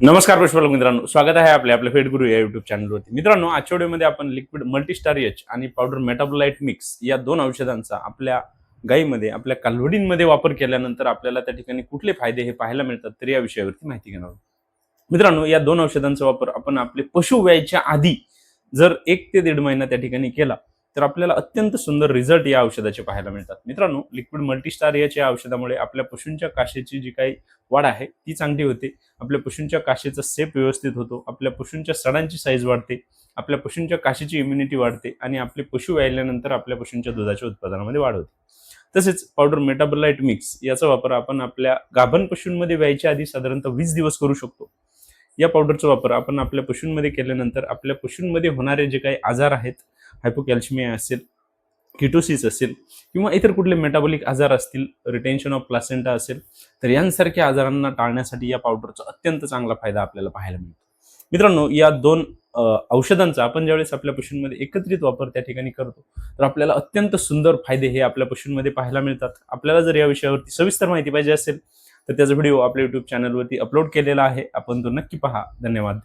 नमस्कार पुष्पालक मित्रांनो, स्वागत आहे आपल्या फेड गुरु या युट्यूब चॅनलवरती. मित्रांनो, आजच्या व्हिडिओमध्ये आपण लिक्विड मल्टीस्टार एच आणि पावडर मेटाबोलाइट मिक्स या दोन औषधांचा आपल्या गायीमध्ये, आपल्या कालवडींमध्ये वापर केल्यानंतर आपल्याला त्या ठिकाणी कुठले फायदे हे पाहायला मिळतात, तर या विषयावरती माहिती घेणार आहोत. मित्रांनो, या दोन औषधांचा वापर आपण आपले पशु व्यायच्या आधी जर 1 ते 1.5 महिना त्या ठिकाणी केला तर आपल्याला अत्यंत सुंदर रिझल्ट या औषधाचे पाहायला मिळतात. मित्रांनो, लिक्विड मल्टीस्टार एच या औषधामुळे आपल्या पशूंच्या काशेची जी काही वाढ आहे ती चांगली होते. आपल्या पशूंच्या काशेचा सेप व्यवस्थित होतो. आपल्या पशूंच्या सडांची साईज वाढते. आपल्या पशूंच्या काशेची इम्युनिटी वाढते आणि आपले पशु व्यायल्यानंतर आपल्या पशूंच्या दुधाच्या उत्पादनामध्ये वाढ होते. तसेच पावडर मेटाबोलाइट मिक्स याचा वापर आपण आपल्या गाभण पशूंमध्ये व्यायच्या आधी साधारणतः 20 दिवस करू शकतो. या पावडरचा वापर आपण आपल्या पशूंमध्ये केल्यानंतर आपल्या पशूंमध्ये होणारे जे काही आजार आहेत, हायपोकॅल्शिमिया असेल, किटोसिस असेल किंवा इतर कुठले मेटाबॉलिक आजार असतील, रिटेन्शन ऑफ प्लासेंटा असेल, तर यांसारख्या आजारांना टाळण्यासाठी या पावडरचा अत्यंत चांगला फायदा आपल्याला पाहायला मिळतो. मित्रांनो, या दोन औषधांचा आपण ज्यावेळेस आपल्या पशूंमध्ये एकत्रित वापर त्या ठिकाणी करतो तर आपल्याला अत्यंत सुंदर फायदे हे आपल्या पशूंमध्ये पाहायला मिळतात. आपल्याला जर या विषयावरती सविस्तर माहिती पाहिजे असेल तर त्याचा व्हिडिओ आपल्या युट्यूब चॅनलवरती अपलोड केलेला आहे. आपण तो नक्की पहा. धन्यवाद.